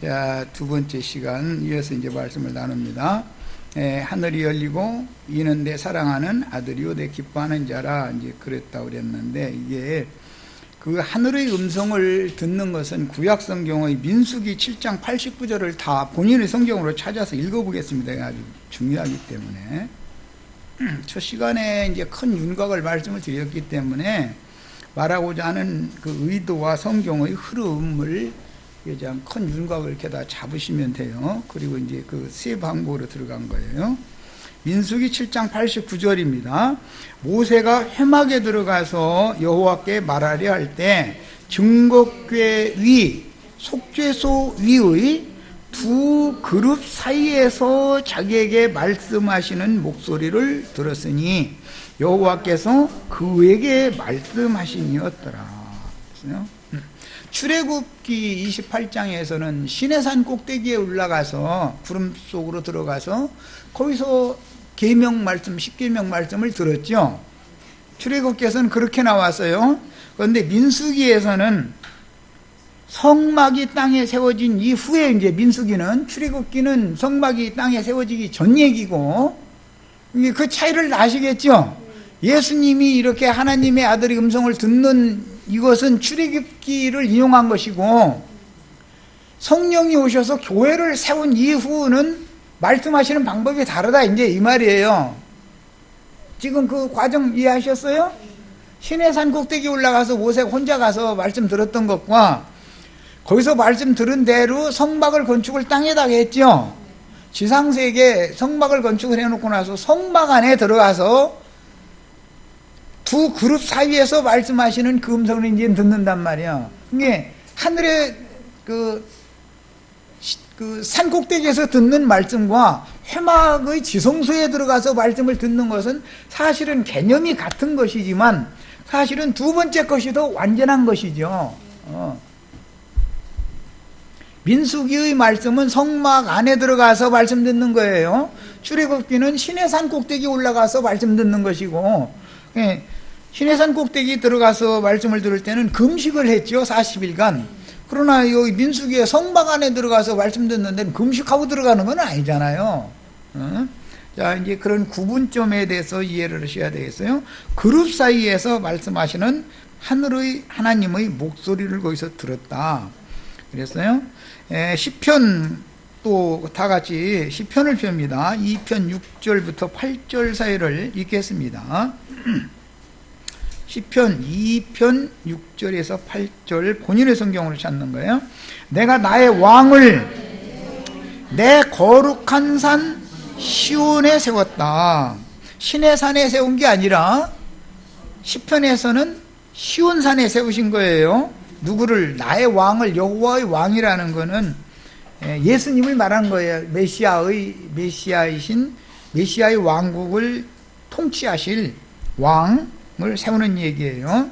자, 두 번째 시간 이어서 이제 말씀을 나눕니다. 하늘이 열리고 이는 내 사랑하는 아들이요 내 기뻐하는 자라 이제 그랬다고 그랬는데, 이게 그 하늘의 음성을 듣는 것은 구약 성경의 민수기 7장 89절을 다 본인의 성경으로 찾아서 읽어보겠습니다. 아주 중요하기 때문에. 첫 시간에 이제 큰 윤곽을 말씀을 드렸기 때문에 말하고자 하는 그 의도와 성경의 흐름을 가장 큰 윤곽을 이렇게 다 잡으시면 돼요. 그리고 이제 그 세 방법으로 들어간 거예요. 민수기 7장 89절입니다. 모세가 회막에 들어가서 여호와께 말하려 할 때 증거궤 위, 속죄소 위의 두 그룹 사이에서 자기에게 말씀하시는 목소리를 들었으니 여호와께서 그에게 말씀하시니었더라. 출애굽기 28장에서는 시내산 꼭대기에 올라가서 구름 속으로 들어가서 거기서 계명 말씀, 십계명 말씀을 들었죠. 출애굽기에서는 그렇게 나왔어요. 그런데 민수기에서는 성막이 땅에 세워진 이후에, 이제 민수기는, 출애굽기는 성막이 땅에 세워지기 전 얘기고, 그 차이를 아시겠죠? 예수님이 이렇게 하나님의 아들의 음성을 듣는 이것은 출애굽기를 인용한 것이고, 성령이 오셔서 교회를 세운 이후는 말씀하시는 방법이 다르다, 이제 이 말이에요. 지금 그 과정 이해하셨어요? 시내산 꼭대기 올라가서 모세가 혼자 가서 말씀 들었던 것과 거기서 말씀 들은 대로 성막을 건축을 땅에다가 했죠. 지상세계에 성막을 건축을 해놓고 나서 성막 안에 들어가서 두 그룹 사이에서 말씀하시는 그 음성을 이제 듣는단 말이야. 이게 하늘의 그 산 꼭대기에서 듣는 말씀과 회막의 지성소에 들어가서 말씀을 듣는 것은 사실은 개념이 같은 것이지만 사실은 두 번째 것이 더 완전한 것이죠. 민수기의 말씀은 성막 안에 들어가서 말씀 듣는 거예요. 출애굽기는 시내산 꼭대기 올라가서 말씀 듣는 것이고, 시내산 꼭대기 들어가서 말씀을 들을 때는 금식을 했죠, 40일간. 그러나 여기 민수기에 성막 안에 들어가서 말씀 듣는 데는 금식하고 들어가는 건 아니잖아요. 자, 이제 그런 구분점에 대해서 이해를 하셔야 되겠어요. 그룹 사이에서 말씀하시는 하나님의 목소리를 거기서 들었다 그랬어요. 시편 또 다 같이 시편을 펴니다. 2편 6절부터 8절 사이를 읽겠습니다. 시편 2편 6절에서 8절 본인의 성경으로 찾는 거예요. 내가 나의 왕을 내 거룩한 산 시온에 세웠다. 시내산에 세운 게 아니라 시편에서는 시온산에 세우신 거예요. 누구를? 나의 왕을. 여호와의 왕이라는 거는 예수님을 말한 거예요. 메시아이신 메시아의 왕국을 통치하실 왕을 세우는 얘기예요.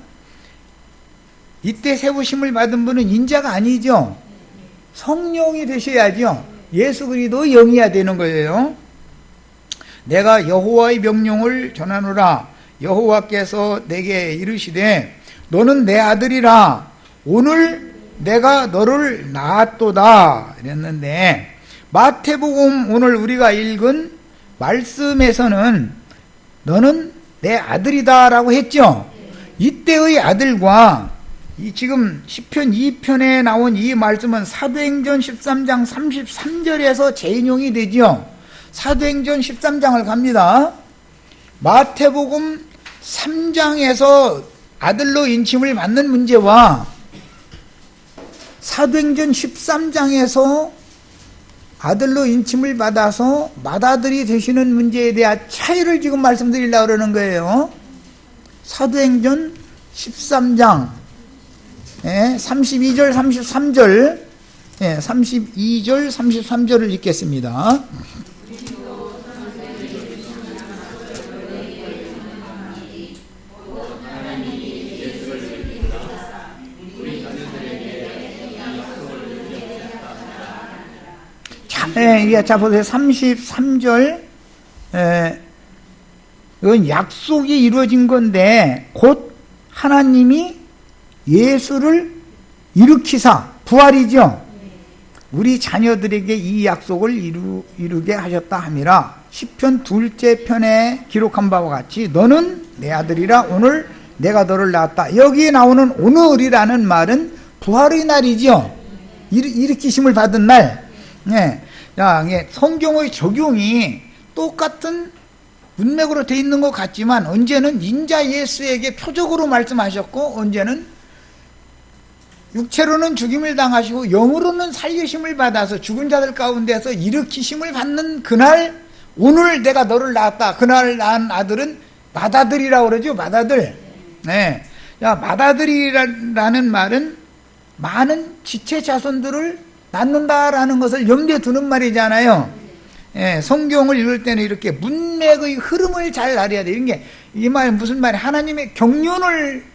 이때 세우심을 받은 분은 인자가 아니죠. 성령이 되셔야죠. 예수 그리스도의 영이어야 되는 거예요. 내가 여호와의 명령을 전하노라. 여호와께서 내게 이르시되 너는 내 아들이라. 오늘 내가 너를 낳았도다 이랬는데, 마태복음 오늘 우리가 읽은 말씀에서는 너는 내 아들이다 라고 했죠. 이때의 아들과 이 지금 시편 2편에 나온 이 말씀은 사도행전 13장 33절에서 재인용이 되죠. 사도행전 13장을 갑니다. 마태복음 3장에서 아들로 인침을 받는 문제와 사도행전 13장에서 아들로 인침을 받아서 맏아들이 되시는 문제에 대한 차이를 지금 말씀드리려고 그러는 거예요. 사도행전 13장 32절 33절 32절 33절을 읽겠습니다. 자, 보세요. 33절. 이건 약속이 이루어진 건데, 곧 하나님이 예수를 일으키사, 부활이죠. 우리 자녀들에게 이 약속을 이루게 하셨다 함이라. 시편 2째 편에 기록한 바와 같이 너는 내 아들이라 오늘 내가 너를 낳았다. 여기에 나오는 오늘이라는 말은 부활의 날이죠. 일으키심을 받은 날. 네. 성경의 적용이 똑같은 문맥으로 돼 있는 것 같지만 언제는 인자 예수에게 표적으로 말씀하셨고 언제는 육체로는 죽임을 당하시고 영으로는 살리심을 받아서 죽은 자들 가운데서 일으키심을 받는 그날, 오늘 내가 너를 낳았다. 그날 낳은 아들은 맏아들이라고 그러죠. 맏아들. 네. 맏아들이라는 말은 많은 지체 자손들을 낳는다라는 것을 염두에 두는 말이잖아요. 예, 성경을 읽을 때는 이렇게 문맥의 흐름을 잘 알아야 돼. 이 말은 무슨 말이야? 하나님의 경륜을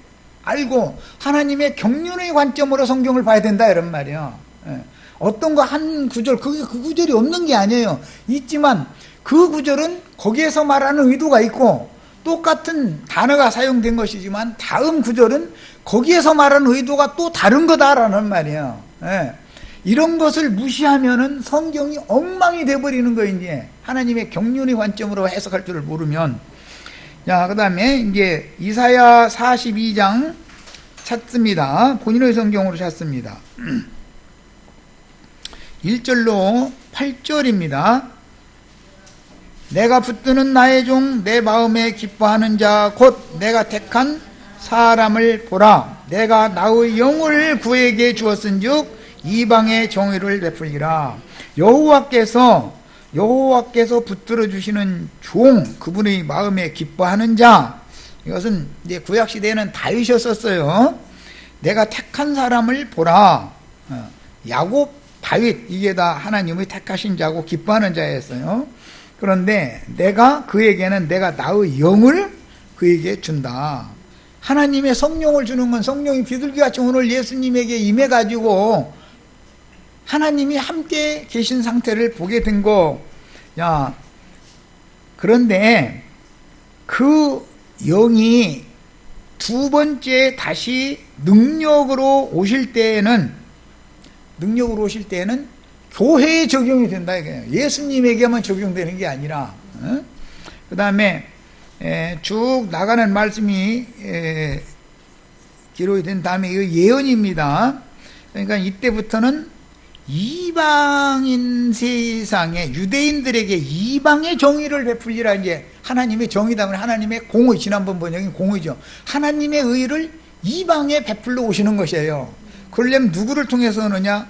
알고 하나님의 경륜의 관점으로 성경을 봐야 된다 이런 말이에요. 예, 어떤 거 한 구절, 그 구절이 없는 게 아니에요. 있지만 그 구절은 거기에서 말하는 의도가 있고 똑같은 단어가 사용된 것이지만 다음 구절은 거기에서 말하는 의도가 또 다른 거다라는 말이에요. 예. 이런 것을 무시하면은 성경이 엉망이 돼버리는 거예요. 이제 하나님의 경륜의 관점으로 해석할 줄을 모르면. 자, 그 다음에 이제 이사야 42장 찾습니다. 본인의 성경으로 찾습니다. 1절로 8절입니다. 내가 붙드는 나의 종 내 마음에 기뻐하는 자 곧 내가 택한 사람을 보라. 내가 나의 영을 그에게 주었은즉 이방의 정의를 베풀리라. 여호와께서 붙들어 주시는 종, 그분의 마음에 기뻐하는 자. 이것은 이제 구약 시대에는 다윗이었어요. 내가 택한 사람을 보라. 야곱, 다윗, 이게 다 하나님의 택하신 자고 기뻐하는 자였어요. 그런데 그에게는 내가 나의 영을 그에게 준다. 하나님의 성령을 주는 건 성령이 비둘기같이 오늘 예수님에게 임해가지고 하나님이 함께 계신 상태를 보게 된 거. 야, 그런데 그 영이 두 번째 다시 능력으로 오실 때에는 교회에 적용이 된다 이거예요. 예수님에게만 적용되는 게 아니라. 그 다음에 쭉 나가는 말씀이 기록이 된 다음에 이거 예언입니다. 그러니까 이때부터는 이방인 세상에 유대인들에게 이방의 정의를 베풀리라. 이제 하나님의 정의다면 하나님의 공의, 지난번 번역인 공의죠. 하나님의 의를 이방에 베풀러 오시는 것이에요. 그러려면 누구를 통해서 오느냐?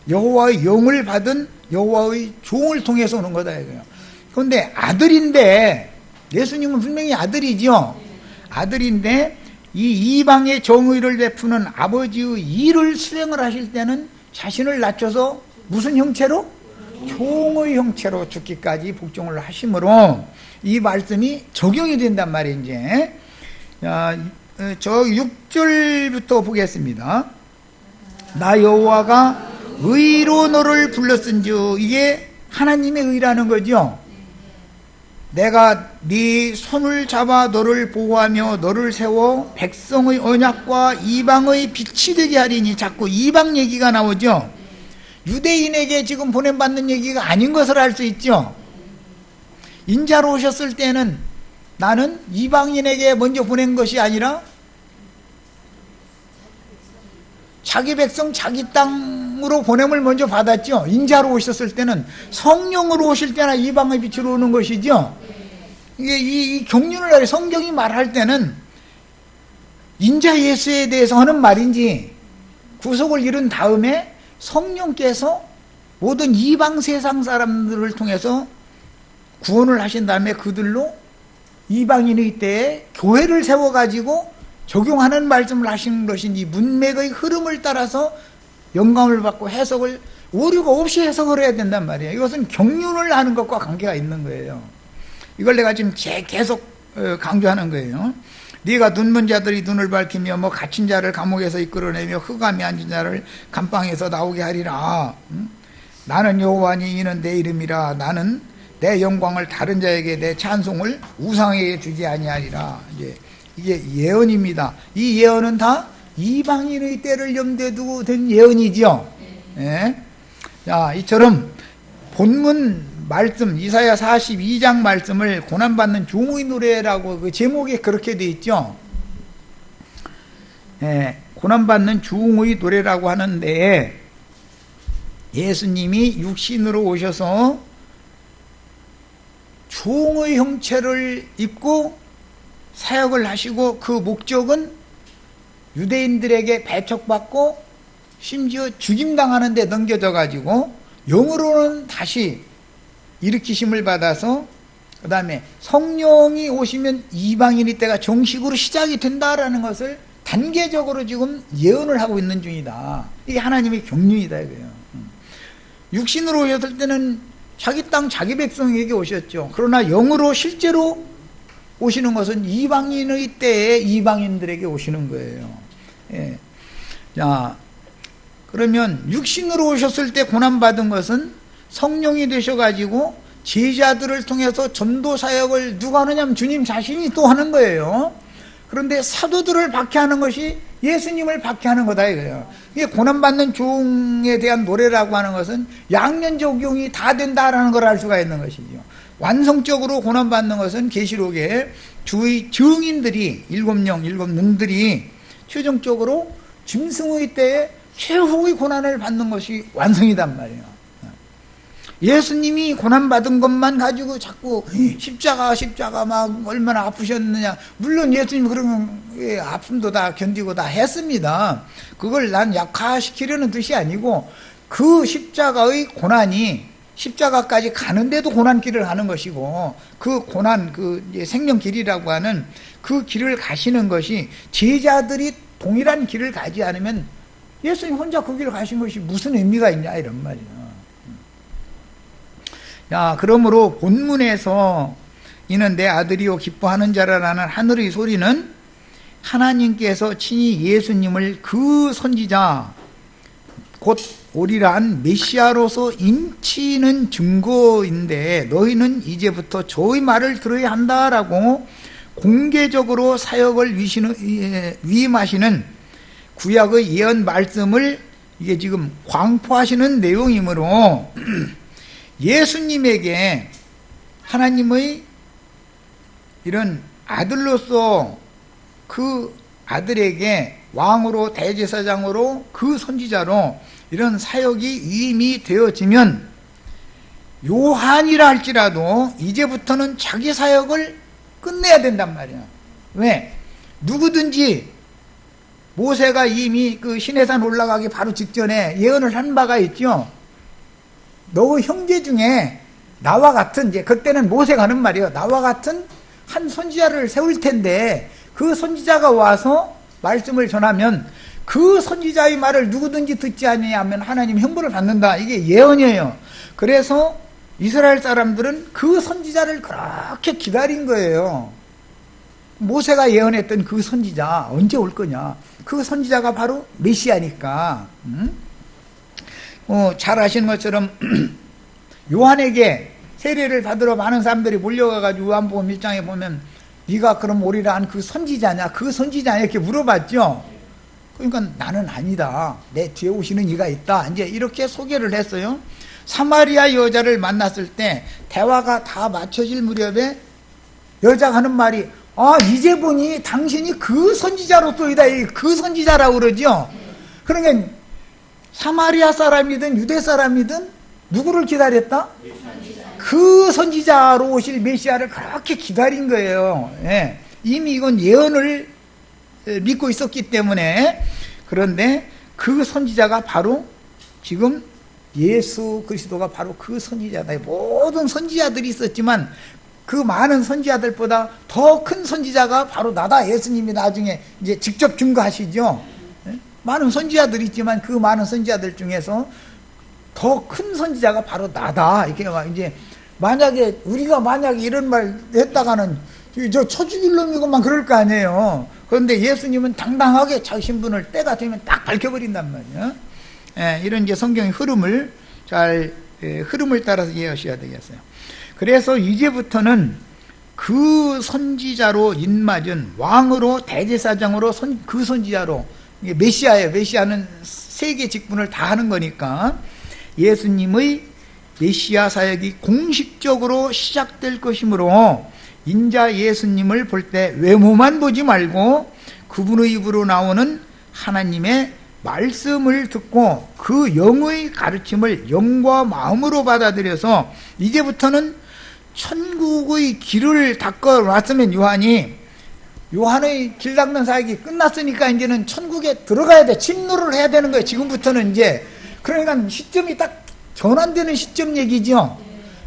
여호와의 영을 받은 여호와의 종을 통해서 오는 거다 이거예요. 그런데 아들인데, 예수님은 분명히 아들이죠. 아들인데 이 이방의 정의를 베푸는 아버지의 일을 수행을 하실 때는 자신을 낮춰서 무슨 형체로? 종의 형체로 죽기까지 복종을 하심으로 이 말씀이 적용이 된단 말이에요. 이제 저 6절부터 보겠습니다. 나 여호와가 의로 너를 불렀은즉, 이게 하나님의 의라는 거죠. 내가 네 손을 잡아 너를 보호하며 너를 세워 백성의 언약과 이방의 빛이 되게 하리니. 자꾸 이방 얘기가 나오죠. 유대인에게 지금 보냄받는 얘기가 아닌 것을 알 수 있죠. 인자로 오셨을 때는 나는 이방인에게 먼저 보낸 것이 아니라 자기 백성 자기 땅으로 보냄을 먼저 받았죠. 인자로 오셨을 때는, 성령으로 오실 때나 이방의 빛으로 오는 것이죠. 이게 이 경륜을 성경이 말할 때는 인자 예수에 대해서 하는 말인지, 구속을 이룬 다음에 성령께서 모든 이방 세상 사람들을 통해서 구원을 하신 다음에 그들로 이방인의 때에 교회를 세워가지고 적용하는 말씀을 하시는 것인지, 문맥의 흐름을 따라서 영감을 받고 해석을 오류가 없이 해석을 해야 된단 말이에요. 이것은 경륜을 하는 것과 관계가 있는 거예요. 이걸 내가 지금 계속 강조하는 거예요. 네가 눈먼 자들이 눈을 밝히며 갇힌 자를 감옥에서 이끌어내며 흑암에 앉은 자를 감방에서 나오게 하리라. 나는 여호와니 이는 내 이름이라. 나는 내 영광을 다른 자에게, 내 찬송을 우상에게 주지 아니하리라. 이게 예언입니다. 이 예언은 다 이방인의 때를 염두에 두고 된 예언이죠. 예. 자, 이처럼 본문 말씀 이사야 42장 말씀을 고난받는 종의 노래라고 그 제목에 그렇게 돼 있죠. 고난받는 종의 노래라고 하는데, 예수님이 육신으로 오셔서 종의 형체를 입고 사역을 하시고, 그 목적은 유대인들에게 배척받고 심지어 죽임당하는 데 넘겨져 가지고 영으로는 다시 일으키심을 받아서, 그 다음에 성령이 오시면 이방인의 때가 정식으로 시작이 된다라는 것을 단계적으로 지금 예언을 하고 있는 중이다. 이게 하나님의 경륜이다 이거예요. 육신으로 오셨을 때는 자기 땅 자기 백성에게 오셨죠. 그러나 영으로 실제로 오시는 것은 이방인의 때에 이방인들에게 오시는 거예요. 예. 자, 그러면 육신으로 오셨을 때 고난받은 것은 성령이 되셔가지고 제자들을 통해서 전도 사역을 누가 하느냐면 주님 자신이 또 하는 거예요. 그런데 사도들을 박해하는 것이 예수님을 박해하는 거다 이거예요. 이게 고난받는 종에 대한 노래라고 하는 것은 양면 적용이 다 된다라는 걸 알 수가 있는 것이죠. 완성적으로 고난받는 것은 계시록에 주의 증인들이 일곱 능들이 최종적으로 짐승의 때에 최후의 고난을 받는 것이 완성이단 말이에요. 예수님이 고난받은 것만 가지고 자꾸 십자가 막 얼마나 아프셨느냐. 물론 예수님 그런 아픔도 다 견디고 다 했습니다. 그걸 난 약화시키려는 뜻이 아니고, 그 십자가의 고난이 십자가까지 가는데도 고난길을 가는 것이고, 그 고난, 그 생명길이라고 하는 그 길을 가시는 것이 제자들이 동일한 길을 가지 않으면 예수님 혼자 그 길을 가신 것이 무슨 의미가 있냐 이런 말이에요. 야, 그러므로 본문에서 이는 내 아들이요 기뻐하는 자라라는 하늘의 소리는 하나님께서 친히 예수님을 그 선지자 곧 오리란 메시아로서 인치는 증거인데, 너희는 이제부터 저의 말을 들어야 한다라고 공개적으로 사역을 위임하시는 구약의 예언 말씀을 이게 지금 광포하시는 내용이므로 예수님에게 하나님의 이런 아들로서 그 아들에게 왕으로 대제사장으로 그 선지자로 이런 사역이 위임이 되어지면 요한이라 할지라도 이제부터는 자기 사역을 끝내야 된단 말이야. 왜? 누구든지 모세가 이미 그 시내산 올라가기 바로 직전에 예언을 한 바가 있죠. 너 형제 중에 나와 같은, 이제 그때는 모세가 하는 말이에요. 나와 같은 한 선지자를 세울 텐데 그 선지자가 와서 말씀을 전하면 그 선지자의 말을 누구든지 듣지 아니하면 하나님 형벌을 받는다. 이게 예언이에요. 그래서 이스라엘 사람들은 그 선지자를 그렇게 기다린 거예요. 모세가 예언했던 그 선지자 언제 올 거냐. 그 선지자가 바로 메시아니까. 잘 아시는 것처럼 요한에게 세례를 받으러 많은 사람들이 몰려가가지고 요한복음 1장에 보면 네가 그럼 오리라 한 그 선지자냐, 그 선지자냐 이렇게 물어봤죠. 그러니까 나는 아니다, 내 뒤에 오시는 이가 있다, 이제 이렇게 소개를 했어요. 사마리아 여자를 만났을 때 대화가 다 맞춰질 무렵에 여자가 하는 말이, 이제 보니 당신이 그 선지자로서이다. 그 선지자라고 그러죠. 그러니까 사마리아 사람이든 유대 사람이든 누구를 기다렸다? 그 선지자로 오실 메시아를 그렇게 기다린 거예요. 예. 이미 이건 예언을 믿고 있었기 때문에. 그런데 그 선지자가 바로 지금 예수 그리스도가 바로 그 선지자다. 모든 선지자들이 있었지만 그 많은 선지자들보다 더 큰 선지자가 바로 나다. 예수님이 나중에 이제 직접 증거하시죠. 많은 선지자들이 있지만 그 많은 선지자들 중에서 더 큰 선지자가 바로 나다. 이렇게 이제 만약에 우리가 만약에 이런 말 했다가는 저 쳐죽일 놈이고만 그럴 거 아니에요. 그런데 예수님은 당당하게 자기 신분을 때가 되면 딱 밝혀버린단 말이에요. 이런 이제 성경의 흐름을 흐름을 따라서 이해하셔야 되겠어요. 그래서 이제부터는 그 선지자로 인맞은 왕으로 대제사장으로 그 선지자로, 이게 메시아예요. 메시아는 세계 직분을 다 하는 거니까 예수님의 메시아 사역이 공식적으로 시작될 것이므로 인자 예수님을 볼 때 외모만 보지 말고 그분의 입으로 나오는 하나님의 말씀을 듣고 그 영의 가르침을 영과 마음으로 받아들여서 이제부터는 천국의 길을 닦아놨으면 요한의 길 닦는 사역이 끝났으니까 이제는 천국에 들어가야 돼. 침노를 해야 되는 거예요. 지금부터는 이제. 그러니까 시점이 딱 전환되는 시점 얘기죠.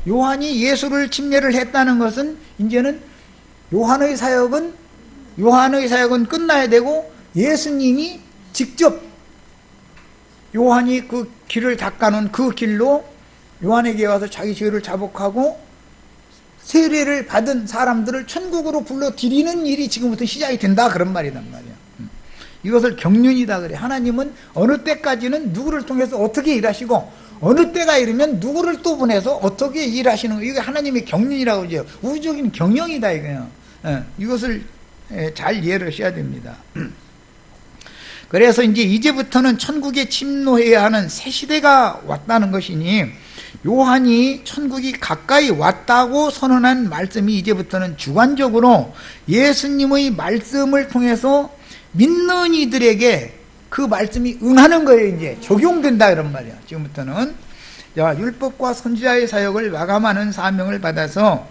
요한이 예수를 침례를 했다는 것은 이제는 요한의 사역은 끝나야 되고 예수님이 직접 요한이 그 길을 닦아놓은 그 길로 요한에게 와서 자기 죄를 자복하고 세례를 받은 사람들을 천국으로 불러들이는 일이 지금부터 시작이 된다 그런 말이란 말이야. 이것을 경륜이다 그래. 하나님은 어느 때까지는 누구를 통해서 어떻게 일하시고 어느 때가 이르면 누구를 또 보내서 어떻게 일하시는 거. 이게 하나님의 경륜이라고 하죠. 우주적인 경영이다 이거예요. 이것을 잘 이해를 하셔야 됩니다. 그래서 이제부터는 천국에 침노해야 하는 새 시대가 왔다는 것이니 요한이 천국이 가까이 왔다고 선언한 말씀이 이제부터는 주관적으로 예수님의 말씀을 통해서 믿는 이들에게 그 말씀이 응하는 거예요. 이제 적용된다 이런 말이야. 지금부터는 율법과 선지자의 사역을 마감하는 사명을 받아서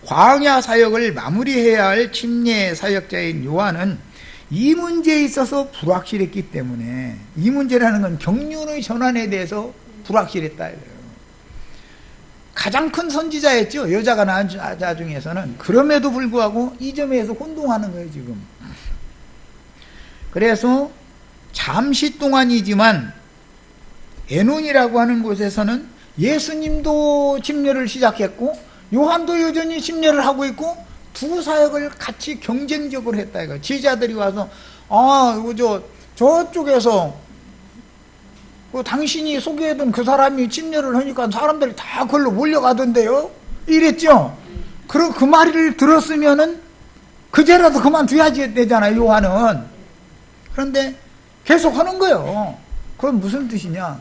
광야 사역을 마무리해야 할 침례 사역자인 요한은 이 문제에 있어서 불확실했기 때문에, 이 문제라는 건 경륜의 전환에 대해서 불확실했다 이거예요. 가장 큰 선지자였죠. 여자가 낳은 자 중에서는. 그럼에도 불구하고 이 점에서 혼동하는 거예요 지금. 그래서 잠시 동안이지만 에논이라고 하는 곳에서는 예수님도 침례를 시작했고 요한도 여전히 침례를 하고 있고 두 사역을 같이 경쟁적으로 했다 이거. 제자들이 와서 저쪽에서 당신이 소개해둔 그 사람이 침례를 하니까 사람들이 다 그걸로 몰려가던데요 이랬죠. 그 말을 들었으면은 그제라도 그만둬야지 되잖아요 요한은. 그런데 계속 하는 거예요. 그건 무슨 뜻이냐?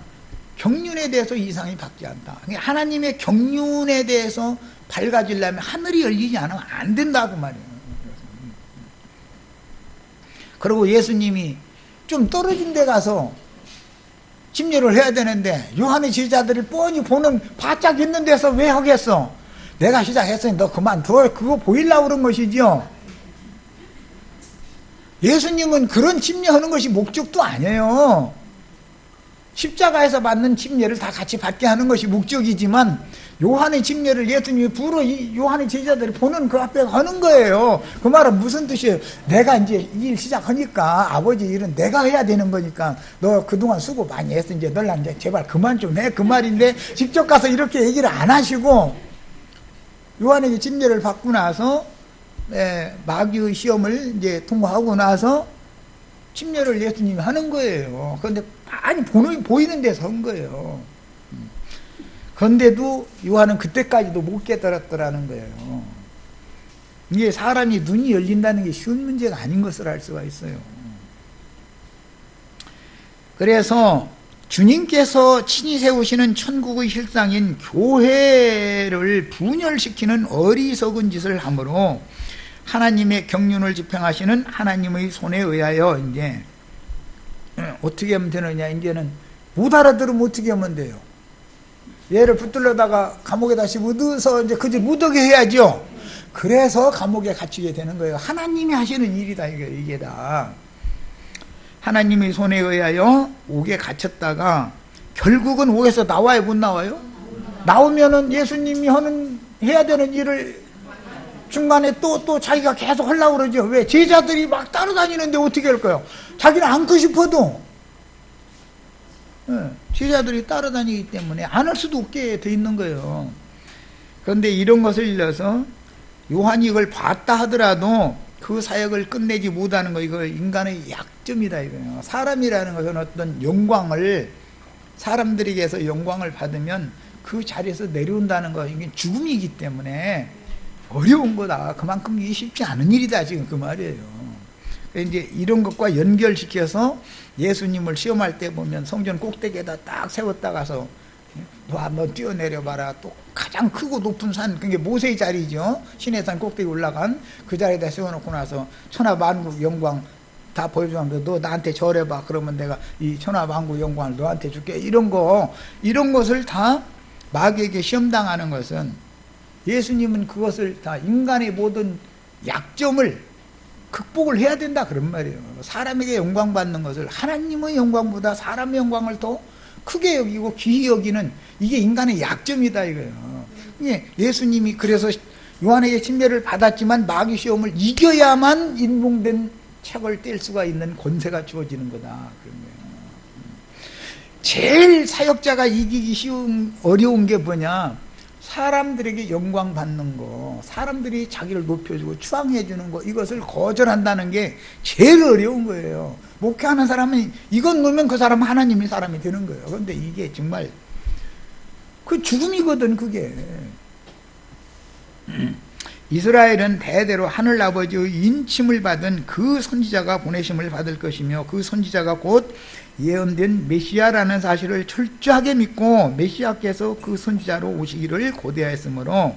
경륜에 대해서 이상이 받지 않다. 하나님의 경륜에 대해서 밝아지려면 하늘이 열리지 않으면 안 된다고 말이에요. 그리고 예수님이 좀 떨어진 데 가서 침례를 해야 되는데 요한의 제자들이 뻔히 보는 바짝 있는 데서 왜 하겠어? 내가 시작했으니 너 그만둬. 그거 보이려고 그런 것이죠. 예수님은 그런 침례하는 것이 목적도 아니에요. 십자가에서 받는 침례를 다 같이 받게 하는 것이 목적이지만 요한의 침례를 예수님이 부러 요한의 제자들이 보는 그 앞에 하는 거예요. 그 말은 무슨 뜻이에요? 내가 이제 일 시작하니까 아버지 일은 내가 해야 되는 거니까 너 그동안 수고 많이 했어. 이제 널 이제 제발 그만 좀 해. 그 말인데 직접 가서 이렇게 얘기를 안 하시고 요한에게 침례를 받고 나서 마귀의 시험을 이제 통과하고 나서 침례를 예수님이 하는 거예요. 그런데 많이 보이는 데서 한 거예요. 그런데도 요한은 그때까지도 못 깨달았더라는 거예요. 이게 사람이 눈이 열린다는 게 쉬운 문제가 아닌 것을 알 수가 있어요. 그래서 주님께서 친히 세우시는 천국의 실상인 교회를 분열시키는 어리석은 짓을 함으로 하나님의 경륜을 집행하시는 하나님의 손에 의하여 이제 어떻게 하면 되느냐. 이제는 못 알아들으면 어떻게 하면 돼요? 얘를 붙들려다가 감옥에 다시 묻어서 이제 그지 묻게 해야죠. 그래서 감옥에 갇히게 되는 거예요. 하나님이 하시는 일이다 이게 다. 하나님의 손에 의하여 옥에 갇혔다가 결국은 옥에서 나와요 못 나와요? 나오면은 예수님이 해야 되는 일을 중간에 또 자기가 계속 하려고 그러죠. 왜? 제자들이 막 따라다니는데 어떻게 할까요? 자기는 안고 싶어도 제자들이 따라다니기 때문에 안 할 수도 없게 돼 있는 거예요. 그런데 이런 것을 일러서 요한이 이걸 봤다 하더라도 그 사역을 끝내지 못하는 거, 이거 인간의 약점이다 이거예요. 사람이라는 것은 어떤 영광을, 사람들에게서 영광을 받으면 그 자리에서 내려온다는 거, 이게 죽음이기 때문에 어려운 거다. 그만큼 이게 쉽지 않은 일이다 지금 그 말이에요. 이제 이런 것과 연결시켜서 예수님을 시험할 때 보면 성전 꼭대기에다 딱 세웠다 가서 너 한번 뛰어내려봐라. 또 가장 크고 높은 산, 그게 모세의 자리죠. 시내산 꼭대기 올라간 그 자리에다 세워놓고 나서 천하만국 영광 다 보여주면서 너 나한테 절해봐. 그러면 내가 이 천하만국 영광을 너한테 줄게. 이런 것을 다 마귀에게 시험당하는 것은, 예수님은 그것을 다 인간의 모든 약점을 극복을 해야 된다 그런 말이에요. 사람에게 영광 받는 것을, 하나님의 영광보다 사람의 영광을 더 크게 여기고 귀히 여기는, 이게 인간의 약점이다 이거예요. 예수님이 그래서 요한에게 침례를 받았지만 마귀 시험을 이겨야만 인봉된 책을 뗄 수가 있는 권세가 주어지는 거다 그런 거예요. 제일 사역자가 이기기 어려운 게 뭐냐? 사람들에게 영광 받는 거, 사람들이 자기를 높여주고 추앙해 주는 거, 이것을 거절한다는 게 제일 어려운 거예요. 목회하는 사람은 이건 놓으면 그 사람은 하나님의 사람이 되는 거예요. 그런데 이게 정말 그 죽음이거든 그게. 이스라엘은 대대로 하늘아버지의 인침을 받은 그 선지자가 보내심을 받을 것이며, 그 선지자가 곧 예언된 메시아라는 사실을 철저하게 믿고 메시아께서 그 선지자로 오시기를 고대하였으므로,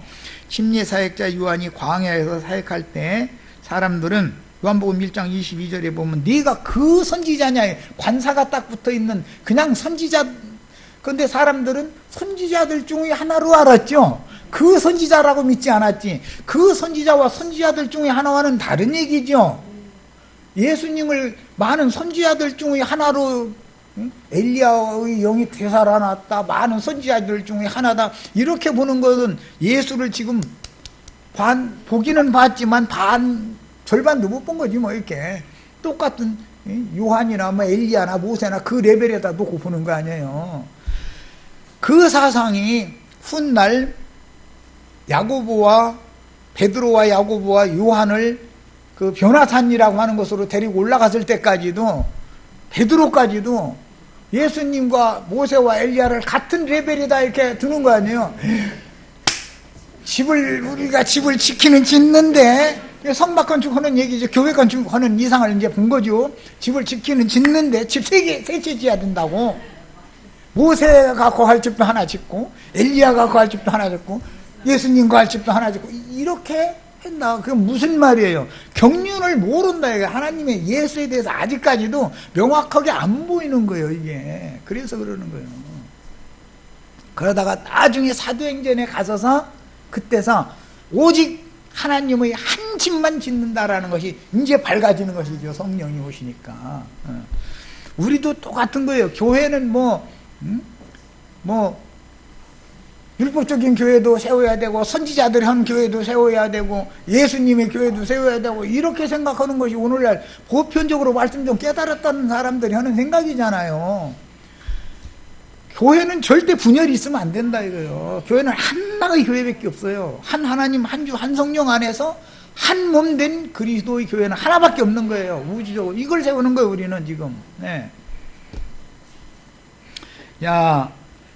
침례 사역자 요한이 광야에서 사역할 때 사람들은 요한복음 1장 22절에 보면 네가 그 선지자냐, 관사가 딱 붙어있는 그냥 선지자. 그런데 사람들은 선지자들 중에 하나로 알았죠. 그 선지자라고 믿지 않았지. 그 선지자와 선지자들 중에 하나와는 다른 얘기죠. 예수님을 많은 선지자들 중에 하나로, 엘리야의 영이 되살아났다, 많은 선지자들 중에 하나다, 이렇게 보는 것은 예수를 지금 보기는 봤지만 절반도 못 본 거지 뭐. 이렇게 똑같은 요한이나 뭐 엘리야나 모세나 그 레벨에다 놓고 보는 거 아니에요. 그 사상이 훗날 야고보와 베드로와 야고보와 요한을 그 변화산이라고 하는 곳으로 데리고 올라갔을 때까지도, 베드로까지도 예수님과 모세와 엘리야를 같은 레벨에다 이렇게 두는 거 아니에요. 우리가 집을 짓는데, 성막 건축하는 얘기죠. 교회 건축하는 이상을 이제 본 거죠. 집을 짓는데 집 세 채 지어야 된다고. 모세가 거할 집도 하나 짓고, 엘리야가 거할 집도 하나 짓고, 예수님 거할 집도 하나 짓고, 이렇게 했나? 그게 무슨 말이에요? 경륜을 모른다. 이게 하나님의 예수에 대해서 아직까지도 명확하게 안 보이는 거예요, 이게. 그래서 그러는 거예요. 그러다가 나중에 사도행전에 가서서, 그때서 오직 하나님의 한 집만 짓는다라는 것이 이제 밝아지는 것이죠. 성령이 오시니까. 우리도 똑같은 거예요. 교회는 율법적인 교회도 세워야 되고, 선지자들이 한 교회도 세워야 되고, 예수님의 교회도 세워야 되고, 이렇게 생각하는 것이 오늘날 보편적으로 말씀 좀 깨달았다는 사람들이 하는 생각이잖아요. 교회는 절대 분열이 있으면 안 된다 이거예요. 교회는 하나의 교회밖에 없어요. 한 하나님, 한 주, 한 성령 안에서 한 몸 된 그리스도의 교회는 하나밖에 없는 거예요. 우주적으로 이걸 세우는 거예요 우리는 지금. 네.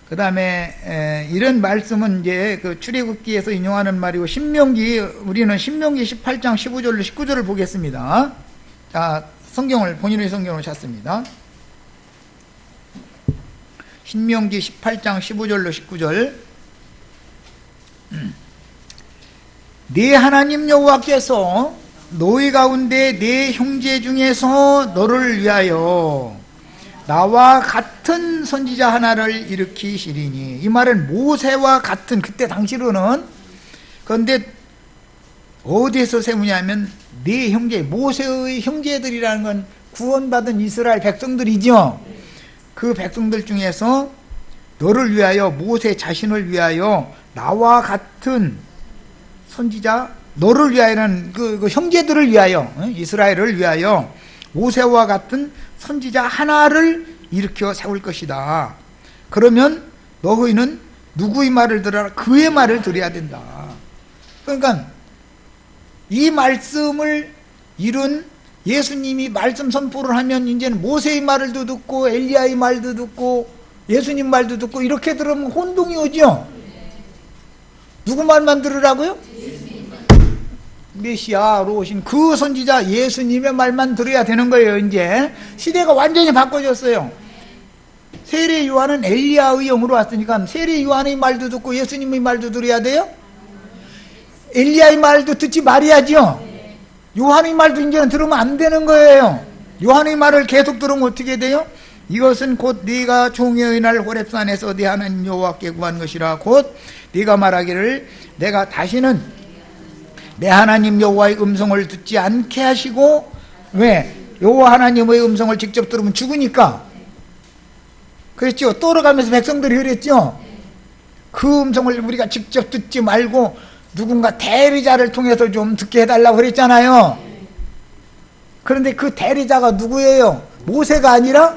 그 다음에 이런 말씀은 이제 그 출애굽기에서 인용하는 말이고, 우리는 신명기 18장 15절로 19절을 보겠습니다. 자, 본인의 성경을 찾습니다. 신명기 18장 15절로 19절. 네 하나님 여호와께서 너희 가운데 네 형제 중에서 너를 위하여 나와 같은 선지자 하나를 일으키시리니, 이 말은 모세와 같은, 그때 당시로는, 그런데 어디에서 세우냐면 네 형제, 모세의 형제들이라는 건 구원받은 이스라엘 백성들이죠. 그 백성들 중에서 너를 위하여, 모세 자신을 위하여 나와 같은 선지자, 너를 위하여는 그 형제들을 위하여, 이스라엘을 위하여 모세와 같은 선지자 하나를 일으켜 세울 것이다. 그러면 너희는 누구의 말을 들어라? 그의 말을 들어야 된다. 그러니까 이 말씀을 이룬 예수님이 말씀 선포를 하면 이제는 모세의 말도 듣고 엘리야의 말도 듣고 예수님 말도 듣고 이렇게 들으면 혼동이 오죠. 누구 말만 들으라고요? 메시아로 오신 그 선지자 예수님의 말만 들어야 되는 거예요. 이제 시대가 완전히 바꿔졌어요. 세례 요한은 엘리야의 영으로 왔으니까 세례 요한의 말도 듣고 예수님의 말도 들어야 돼요? 엘리야의 말도 듣지 말아야죠. 요한의 말도 이제는 들으면 안 되는 거예요. 요한의 말을 계속 들으면 어떻게 돼요? 이것은 곧 네가 종회의 날 호렙산에서 네 하나님 여호와께 구한 것이라. 곧 네가 말하기를 내가 다시는 내 하나님 여호와의 음성을 듣지 않게 하시고. 왜? 여호와 하나님의 음성을 직접 들으면 죽으니까. 그랬죠. 떠러가면서 백성들이 그랬죠. 그 음성을 우리가 직접 듣지 말고 누군가 대리자를 통해서 좀 듣게 해달라고 그랬잖아요. 그런데 그 대리자가 누구예요? 모세가 아니라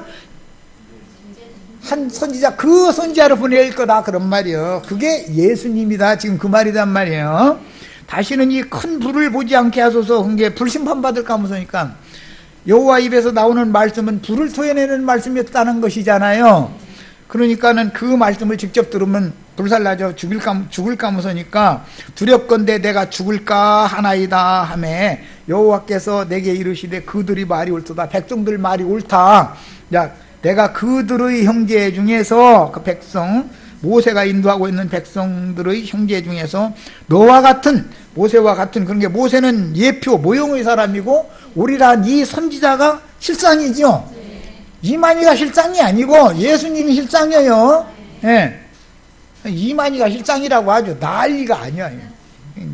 한 선지자, 그 선지자를 보낼 거다 그런 말이에요. 그게 예수님이다 지금 그 말이란 말이에요. 다시는 이 큰 불을 보지 않게 하소서. 그게 불심판 받을까 무서우니까 여호와 입에서 나오는 말씀은 불을 토해내는 말씀이었다는 것이잖아요. 그러니까는 그 말씀을 직접 들으면 불살라져 죽을까 무서우니까 두렵건대 내가 죽을까 하나이다 하매 여호와께서 내게 이르시되 그들이 말이 옳도다. 백성들 말이 옳다. 야, 내가 그들의 형제 중에서 그 백성 모세가 인도하고 있는 백성들의 형제 중에서 너와 같은 모세와 같은 그런 게 모세는 예표 모형의 사람이고 우리란 이 선지자가 실상이죠. 이만희가 실상이 아니고 예수님이 실상이에요. 예. 이만희가 실상이라고 하죠. 난리가 아니야.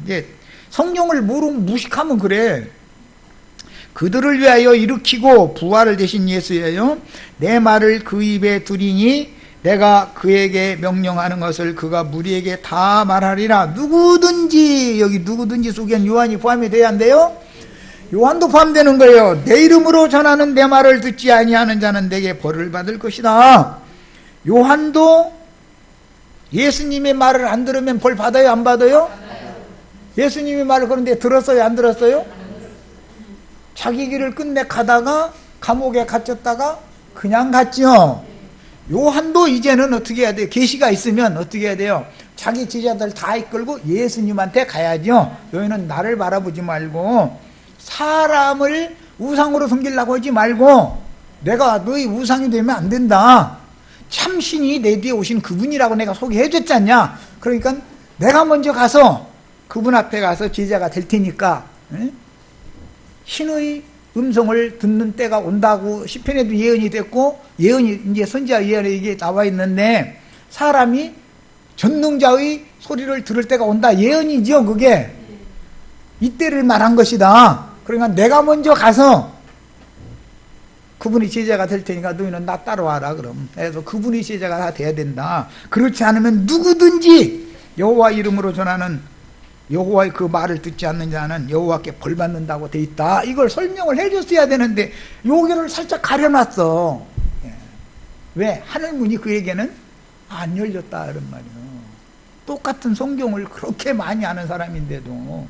이제 성경을 무식하면 그래. 그들을 위하여 일으키고 부활을 대신 예수예요. 내 말을 그 입에 두리니 내가 그에게 명령하는 것을 그가 무리에게 다 말하리라. 누구든지, 여기 누구든지 속엔 요한이 포함이 돼야 한대요. 요한도 포함되는 거예요. 내 이름으로 전하는 내 말을 듣지 아니하는 자는 내게 벌을 받을 것이다. 요한도 예수님의 말을 안 들으면 벌 받아요, 안 받아요? 예수님의 말을 그런데 들었어요, 안 들었어요? 자기 길을 끝내 가다가 감옥에 갇혔다가 그냥 갔죠. 요한도 이제는 어떻게 해야 돼요? 계시가 있으면 어떻게 해야 돼요? 자기 제자들 다 이끌고 예수님한테 가야죠. 너희는 나를 바라보지 말고 사람을 우상으로 섬기려고 하지 말고 내가 너희 우상이 되면 안 된다. 참신이 내 뒤에 오신 그분이라고 내가 소개해 줬잖냐. 그러니까 내가 먼저 가서 그분 앞에 가서 제자가 될 테니까 신의 음성을 듣는 때가 온다고 시편에도 예언이 됐고 예언이 이제 선지자 예언에 이게 나와 있는데 사람이 전능자의 소리를 들을 때가 온다 예언이죠. 그게 이때를 말한 것이다. 그러니까 내가 먼저 가서 그분이 제자가 될 테니까 너희는 나 따라와라. 그럼 그래서 그분이 제자가 다 돼야 된다. 그렇지 않으면 누구든지 여호와 이름으로 전하는 여호와의 그 말을 듣지 않는 자는 여호와께 벌 받는다고 돼 있다. 이걸 설명을 해줬어야 되는데 여기를 살짝 가려놨어. 왜? 하늘문이 그에게는 안 열렸다 이런 말이에요. 똑같은 성경을 그렇게 많이 아는 사람인데도.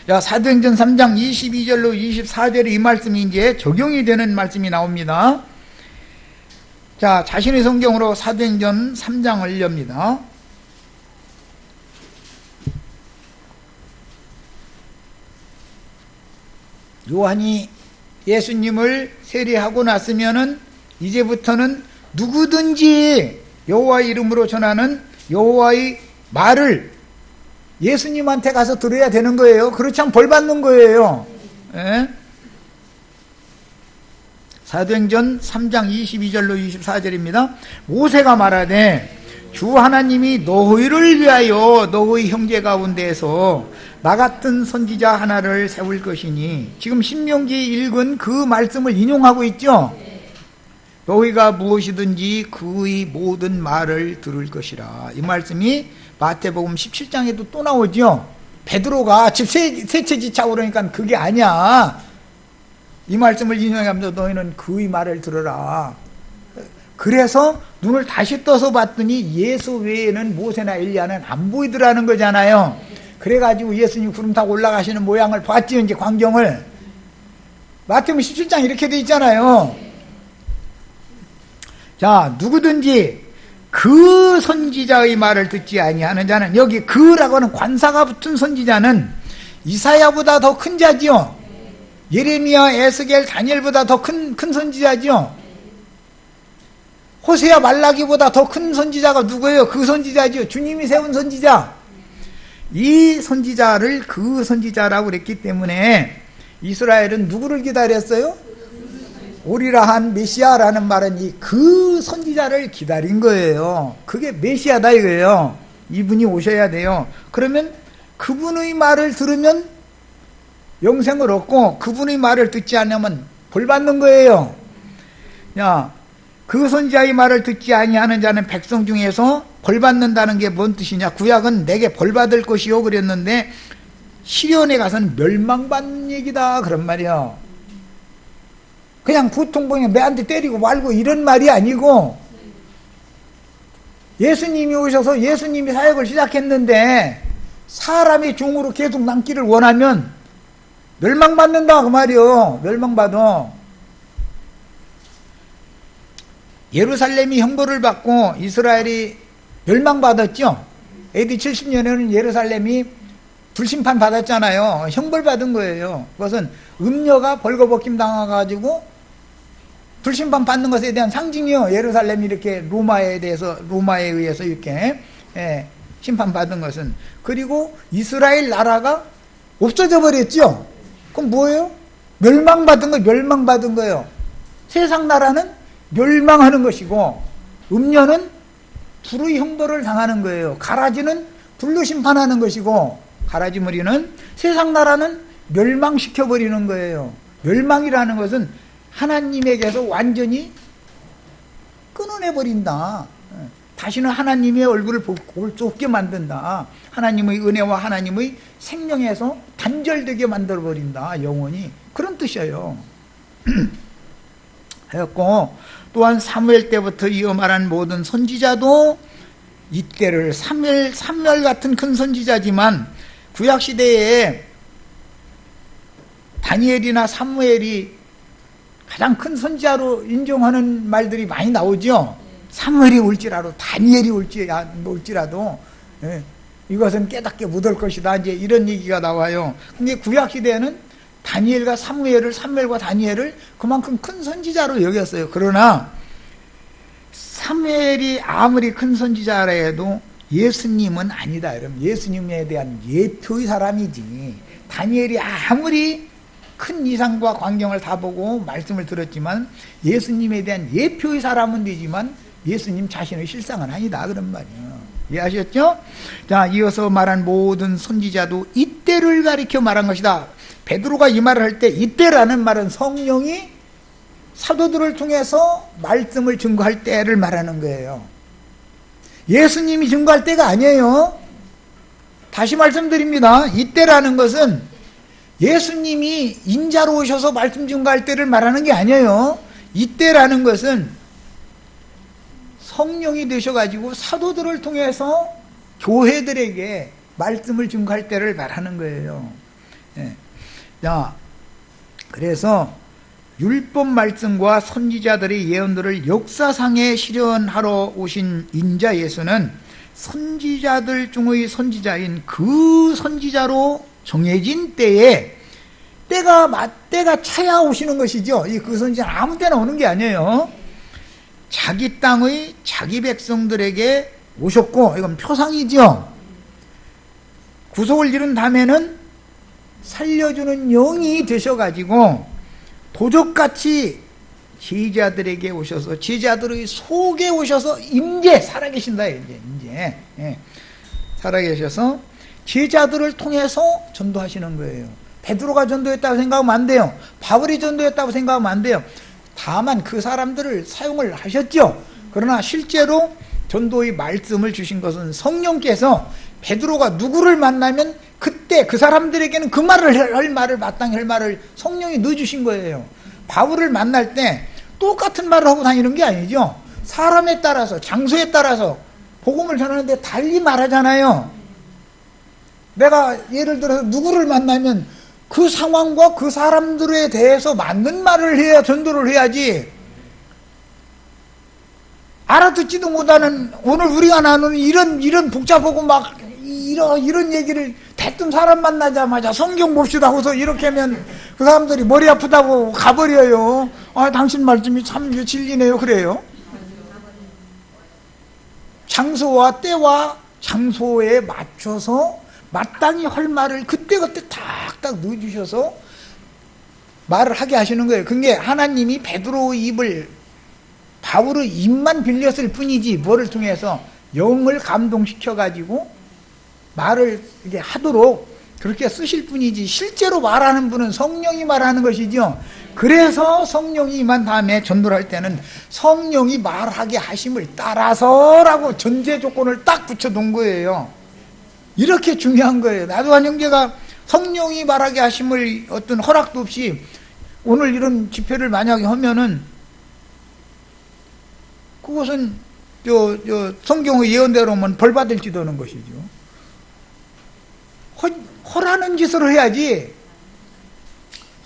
자, 사도행전 3장 22절로 24절에 이 말씀이 이제 적용이 되는 말씀이 나옵니다. 자, 자신의 성경으로 사도행전 3장을 엽니다. 요한이 예수님을 세례하고 났으면은 이제부터는 누구든지 여호와의 이름으로 전하는 여호와의 말을 예수님한테 가서 들어야 되는 거예요. 그렇지 않으면 벌 받는 거예요. 예? 사도행전 3장 22절로 24절입니다. 모세가 말하되 주 하나님이 너희를 위하여 너희 형제 가운데에서 나 같은 선지자 하나를 세울 것이니, 지금 신명기 읽은 그 말씀을 인용하고 있죠. 너희가 무엇이든지 그의 모든 말을 들을 것이라. 이 말씀이 마태복음 17장에도 또 나오죠. 베드로가 집 세채지차고 그러니까 그게 아니야. 이 말씀을 인용하면서 너희는 그의 말을 들어라. 그래서 눈을 다시 떠서 봤더니 예수 외에는 모세나 엘리야는 안 보이더라는 거잖아요. 그래가지고 예수님 구름 타고 올라가시는 모양을 봤지요. 이제 광경을. 마태복음 17장 이렇게 돼 있잖아요. 자, 누구든지 그 선지자의 말을 듣지 아니하는 자는, 여기 그라고 하는 관사가 붙은 선지자는 이사야보다 더 큰 자지요. 예레미야, 에스겔, 다니엘보다 더 큰 선지자지요. 호세아 말라기보다 더 큰 선지자가 누구예요? 그 선지자죠. 주님이 세운 선지자. 이 선지자를 그 선지자라고 그랬기 때문에 이스라엘은 누구를 기다렸어요? 오리라 한 메시아라는 말은 이 그 선지자를 기다린 거예요. 그게 메시아다 이거예요. 이분이 오셔야 돼요. 그러면 그분의 말을 들으면 영생을 얻고 그분의 말을 듣지 않으면 벌 받는 거예요. 야, 그 선지자의 말을 듣지 아니하는 자는 백성 중에서 벌 받는다는 게 뭔 뜻이냐? 구약은 내게 벌 받을 것이요 그랬는데 시련에 가서는 멸망받는 얘기다 그런 말이야. 그냥 보통 보면 매한테 때리고 말고 이런 말이 아니고 예수님이 오셔서 예수님이 사역을 시작했는데 사람의 종으로 계속 남기를 원하면 멸망받는다 그 말이요. 멸망받아. 예루살렘이 형벌을 받고 이스라엘이 멸망받았죠. AD 70년에는 예루살렘이 불심판 받았잖아요. 형벌 받은 거예요. 그것은 음녀가 벌거벗김 당해가지고 불심판 받는 것에 대한 상징이요. 예루살렘이 이렇게 로마에 의해서 이렇게 심판받은 것은. 그리고 이스라엘 나라가 없어져 버렸죠. 그럼 뭐예요? 멸망받은 거예요. 세상 나라는 멸망하는 것이고 음녀는 불의 형벌을 당하는 거예요. 가라지는 불로 심판하는 것이고 가라지 머리는 세상 나라는 멸망시켜버리는 거예요. 멸망이라는 것은 하나님에게서 완전히 끊어내버린다. 다시는 하나님의 얼굴을 볼 수 없게 만든다. 하나님의 은혜와 하나님의 생명에서 단절되게 만들어버린다. 영원히. 그런 뜻이에요. 하였고 또한 사무엘 때부터 이어 말한 모든 선지자도 이때를 삼열 같은 큰 선지자지만 구약시대에 다니엘이나 사무엘이 가장 큰 선지자로 인정하는 말들이 많이 나오죠. 사무엘이 올지라도 다니엘이 올지라도 이것은 깨닫게 묻을 것이다. 이제 이런 얘기가 나와요. 근데 구약시대에는 다니엘과 사무엘과 다니엘을 그만큼 큰 선지자로 여겼어요. 그러나 사무엘이 아무리 큰 선지자라 해도 예수님은 아니다. 여러분, 예수님에 대한 예표의 사람이지. 다니엘이 아무리 큰 이상과 광경을 다 보고 말씀을 들었지만 예수님에 대한 예표의 사람은 되지만 예수님 자신의 실상은 아니다. 그런 말이에요. 이해하셨죠? 자, 이어서 말한 모든 선지자도 이때를 가리켜 말한 것이다. 베드로가 이 말을 할 때 이때라는 말은 성령이 사도들을 통해서 말씀을 증거할 때를 말하는 거예요. 예수님이 증거할 때가 아니에요. 다시 말씀드립니다. 이때라는 것은 예수님이 인자로 오셔서 말씀 증거할 때를 말하는 게 아니에요. 이때라는 것은 성령이 되셔가지고 사도들을 통해서 교회들에게 말씀을 증거할 때를 말하는 거예요. 자, 그래서 율법 말씀과 선지자들의 예언들을 역사상에 실현하러 오신 인자 예수는 선지자들 중의 선지자인 그 선지자로 정해진 때에 때가 차야 오시는 것이죠. 그 선지자는 아무 때나 오는 게 아니에요. 자기 땅의 자기 백성들에게 오셨고, 이건 표상이죠. 구속을 이룬 다음에는 살려주는 영이 되셔가지고 도적같이 제자들에게 오셔서 제자들의 속에 오셔서 임재 살아계신다. 이제 살아계셔서 제자들을 통해서 전도하시는 거예요. 베드로가 전도했다고 생각하면 안 돼요. 바울이 전도했다고 생각하면 안 돼요. 다만 그 사람들을 사용을 하셨죠. 그러나 실제로 전도의 말씀을 주신 것은 성령께서 베드로가 누구를 만나면 그때 그 사람들에게는 그 말을 할 말을 마땅히 할 말을 성령이 넣어주신 거예요. 바울을 만날 때 똑같은 말을 하고 다니는 게 아니죠. 사람에 따라서 장소에 따라서 복음을 전하는데 달리 말하잖아요. 내가 예를 들어서 누구를 만나면 그 상황과 그 사람들에 대해서 맞는 말을 해야 전도를 해야지, 알아듣지도 못하는 오늘 우리가 나누는 이런 복잡하고 막 이런 얘기를 대뜸 사람 만나자마자 성경 봅시다 하고서 이렇게 하면 그 사람들이 머리 아프다고 가버려요. 당신 말씀이 참 진리네요. 그래요. 장소와 때와 장소에 맞춰서 마땅히 할 말을 그때그때 탁탁 넣어주셔서 말을 하게 하시는 거예요. 그게 하나님이 베드로 입을, 바울의 입만 빌렸을 뿐이지 뭐를 통해서 영을 감동시켜가지고 말을 이게 하도록 그렇게 쓰실 뿐이지 실제로 말하는 분은 성령이 말하는 것이죠. 그래서 성령이 임한 다음에 전도를 할 때는 성령이 말하게 하심을 따라서라고 전제 조건을 딱 붙여놓은 거예요. 이렇게 중요한 거예요. 나도한 형제가 성령이 말하게 하심을 어떤 허락도 없이 오늘 이런 집회를 만약에 하면은 그것은 성경의 예언대로 하면 벌 받을지도 하는 것이죠. 허라는 짓을 해야지.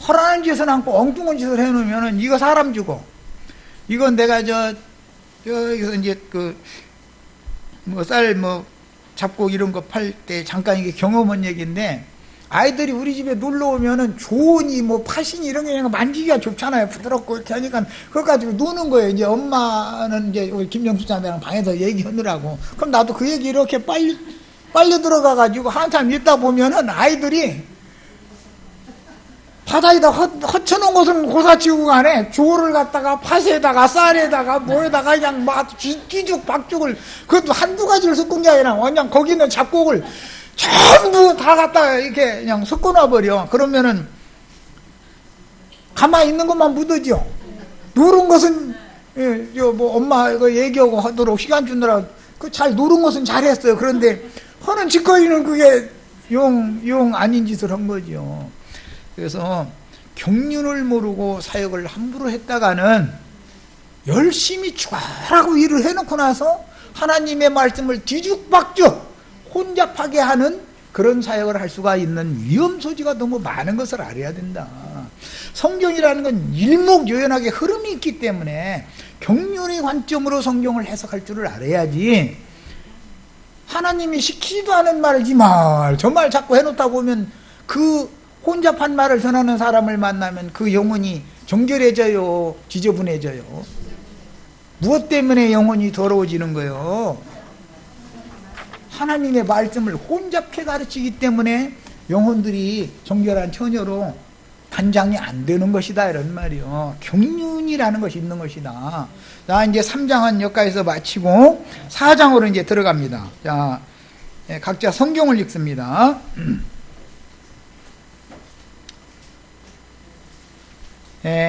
허라는 짓은 않고 엉뚱한 짓을 해놓으면은 이거 사람 주고, 이건 내가 여기서 이제 쌀 잡곡 이런 거 팔 때 잠깐 이게 경험한 얘기인데, 아이들이 우리 집에 놀러 오면은 조언이 팥이니 이런 게 그냥 만지기가 좋잖아요. 부드럽고 이렇게 하니까 그걸 가지고 노는 거예요. 이제 엄마는 이제 우리 김정수 자매랑 방에서 얘기하느라고. 그럼 나도 그 얘기 이렇게 빨리 들어가가지고 한참 있다 보면은 아이들이 바다에다 허쳐놓은 것은 고사치우고 가네. 조를 갖다가 팥에다가 쌀에다가 뭐에다가 그냥 막 뒤죽박죽을, 그것도 한두 가지를 섞은 게 아니라 그냥 거기 있는 잡곡을 전부 다 갖다가 이렇게 그냥 섞어놔버려. 그러면은 가만히 있는 것만 묻어지요. 누른 것은 엄마 이거 얘기하고 하도록 시간 주느라 잘 누른 것은 잘했어요. 그런데 하는 짓거리는 그게 용 아닌 짓을 한 거죠. 그래서 경륜을 모르고 사역을 함부로 했다가는 열심히 죽어라고 일을 해놓고 나서 하나님의 말씀을 뒤죽박죽 혼잡하게 하는 그런 사역을 할 수가 있는 위험 소지가 너무 많은 것을 알아야 된다. 성경이라는 건 일목요연하게 흐름이 있기 때문에 경륜의 관점으로 성경을 해석할 줄을 알아야지, 하나님이 시키지도 않은 말을 저 말 자꾸 해놓다 보면 그 혼잡한 말을 전하는 사람을 만나면 그 영혼이 정결해져요, 지저분해져요? 무엇 때문에 영혼이 더러워지는 거예요? 하나님의 말씀을 혼잡해 가르치기 때문에 영혼들이 정결한 처녀로 단장이 안 되는 것이다, 이런 말이요. 경륜이라는 것이 있는 것이다. 자, 이제 3장은 여기까지서 마치고 4장으로 이제 들어갑니다. 자, 각자 성경을 읽습니다.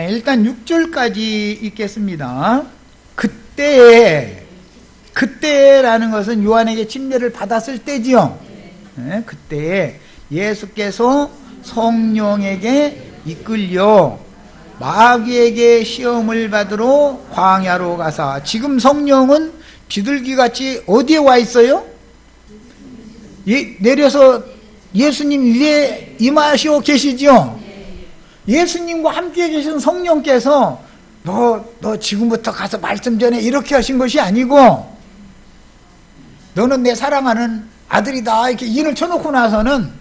일단 6절까지 읽겠습니다. 그때라는 것은 요한에게 침례를 받았을 때지요. 그때 예수께서 성령에게 이끌려 마귀에게 시험을 받으러 광야로 가사, 지금 성령은 비둘기같이 어디에 와 있어요? 내려서 예수님 위에 임하시오 계시죠? 예수님과 함께 계신 성령께서 너 지금부터 가서 말씀 전해 이렇게 하신 것이 아니고, 너는 내 사랑하는 아들이다 이렇게 인을 쳐놓고 나서는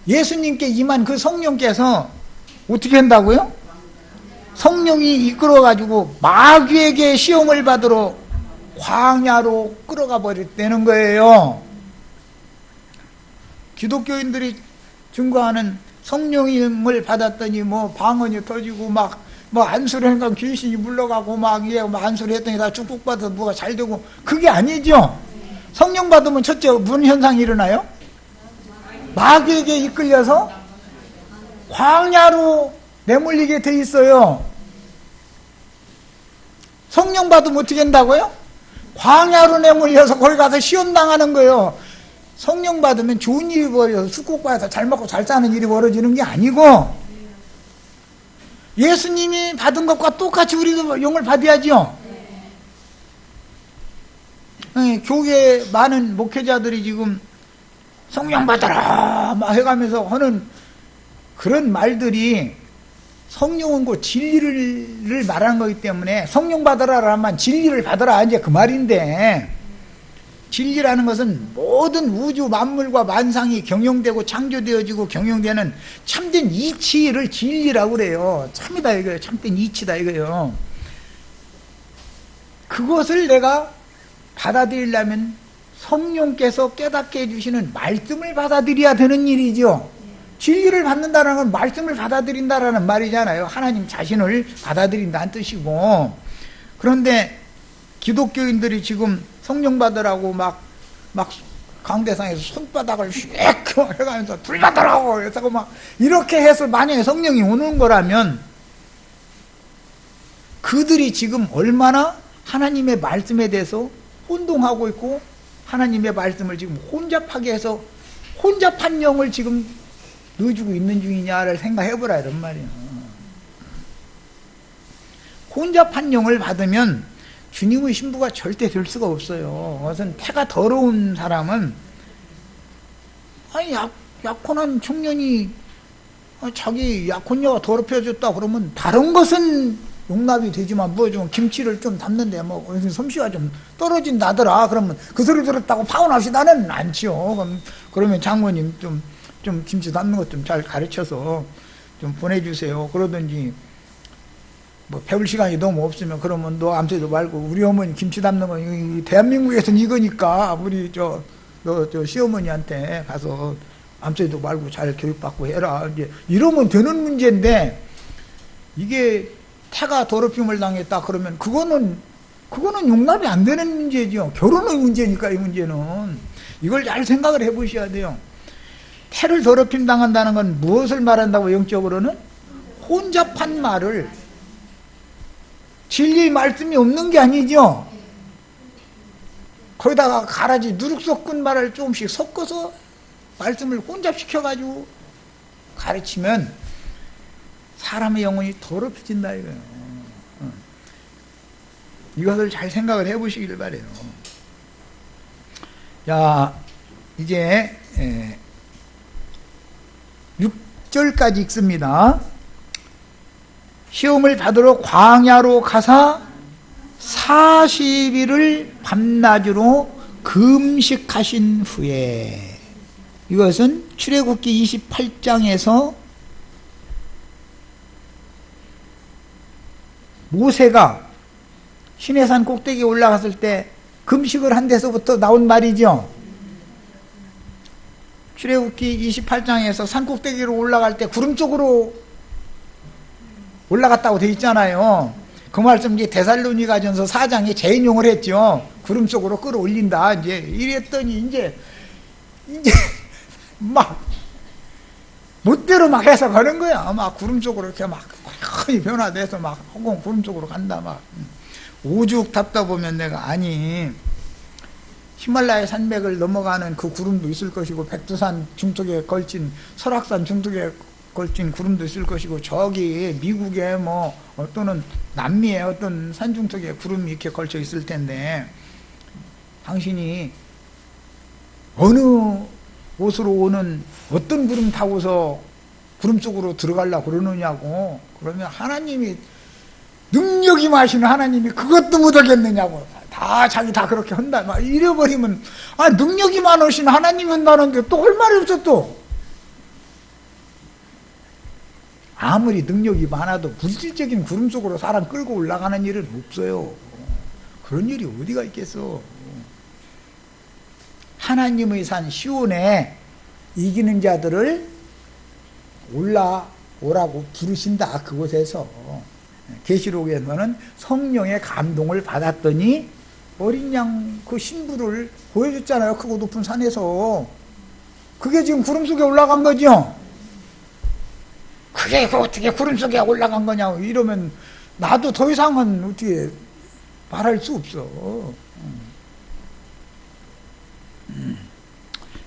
예수님께 임한 그 성령께서 어떻게 한다고요? 성령이 이끌어가지고 마귀에게 시험을 받으러 광야로 끌어가 버렸다는 거예요. 기독교인들이 증거하는 성령임을 받았더니 방언이 터지고 안수를 하니까 귀신이 물러가고 안수를 했더니 다 축복받아서 뭐가 잘 되고, 그게 아니죠. 성령 받으면 첫째 무슨 현상이 일어나요? 마귀에게 이끌려서 광야로 내몰리게 돼 있어요. 성령 받으면 어떻게 한다고요? 광야로 내몰려서 거기 가서 시험당하는 거예요. 성령 받으면 좋은 일이 벌어져서 축복받아서 잘 먹고 잘 사는 일이 벌어지는 게 아니고, 예수님이 받은 것과 똑같이 우리도 용을 받아야죠. 교회에 많은 목회자들이 지금 성령 받아라 막 해가면서 하는 그런 말들이 성령은 그 진리를 말하는 거기 때문에, 성령 받아라라면 진리를 받아라 이제 그 말인데, 진리라는 것은 모든 우주 만물과 만상이 경영되고 창조되어지고 경영되는 참된 이치를 진리라고 그래요. 참이다 이거예요. 참된 이치다 이거예요. 그것을 내가 받아들이려면 성령께서 깨닫게 해주시는 말씀을 받아들여야 되는 일이죠. 진리를 받는다는 건 말씀을 받아들인다라는 말이잖아요. 하나님 자신을 받아들인다는 뜻이고. 그런데 기독교인들이 지금 성령 받으라고 막 강대상에서 손바닥을 슉 해가면서 불 받으라고 해서 막 이렇게 해서 만약에 성령이 오는 거라면 그들이 지금 얼마나 하나님의 말씀에 대해서 혼동하고 있고 하나님의 말씀을 지금 혼잡하게 해서 혼잡한 영을 지금 넣어주고 있는 중이냐를 생각해보라 이런 말이에요. 혼잡한 영을 받으면 주님의 신부가 절대 될 수가 없어요. 그것은 태가 더러운 사람은 아니 약혼한 청년이 자기 약혼녀가 더럽혀졌다 그러면 다른 것은 용납이 되지만 뭐 좀 김치를 좀 담는데 뭐 솜씨가 좀 떨어진다더라 그러면 그 소리 들었다고 파혼합시다는 않지요. 그러면 장모님 좀 김치 담는 것 좀 잘 가르쳐서 좀 보내주세요. 그러든지 뭐 배울 시간이 너무 없으면 그러면 너 암세도 말고 우리 어머니 김치 담는 거 대한민국에서는 이거니까 우리 저 시어머니한테 가서 암세도 말고 잘 교육받고 해라. 이제 이러면 되는 문제인데 이게 태가 더럽힘을 당했다 그러면 그거는 용납이 안 되는 문제죠. 결혼의 문제니까 이 문제는. 이걸 잘 생각을 해보셔야 돼요. 태를 더럽힘 당한다는 건 무엇을 말한다고 영적으로는? 혼잡한 말을 진리의 말씀이 없는 게 아니죠. 거기다가 가라지 누룩 섞은 말을 조금씩 섞어서 말씀을 혼잡시켜가지고 가르치면 사람의 영혼이 더럽혀진다 이거예요. 이것을 잘 생각을 해보시길 바래요. 자, 이제 6절까지 읽습니다. 시험을 받으러 광야로 가사 40일을 밤낮으로 금식하신 후에, 이것은 출애굽기 28장에서 모세가 시내산 꼭대기에 올라갔을 때 금식을 한 데서부터 나온 말이죠. 출애굽기 28장에서 산 꼭대기로 올라갈 때 구름 쪽으로 올라갔다고 돼 있잖아요. 그 말씀 이제 데살로니가전서 4장에 재인용을 했죠. 구름 속으로 끌어올린다. 이제 이랬더니 이제 막 멋대로 막 해석하는 거야. 막 구름 쪽으로 이렇게 막 거의 변화돼서 막 허공 구름 쪽으로 간다. 막 오죽 답다 보면 내가 아니 히말라야 산맥을 넘어가는 그 구름도 있을 것이고 백두산 중턱에 걸친 설악산 중턱에 걸친 구름도 있을 것이고 저기 미국에 뭐 또는 남미의 어떤 산중턱에 구름이 이렇게 걸쳐 있을 텐데 당신이 어느 곳으로 오는 어떤 구름 타고서 구름 쪽으로 들어가려고 그러느냐고. 그러면 하나님이 능력이 마시는 하나님이 그것도 못하겠느냐고. 다 자기 다 그렇게 한다. 막 이래버리면 능력이 많으신 하나님이 한다는데 또 할 말이 없어. 또 아무리 능력이 많아도 물질적인 구름 속으로 사람 끌고 올라가는 일은 없어요. 그런 일이 어디가 있겠어. 하나님의 산 시온에 이기는 자들을 올라오라고 부르신다. 그곳에서 계시록에서는 성령의 감동을 받았더니 어린 양 그 신부를 보여줬잖아요. 크고 높은 산에서. 그게 지금 구름 속에 올라간 거죠. 그게 어떻게 구름 속에 올라간 거냐고 이러면 나도 더 이상은 어떻게 말할 수 없어.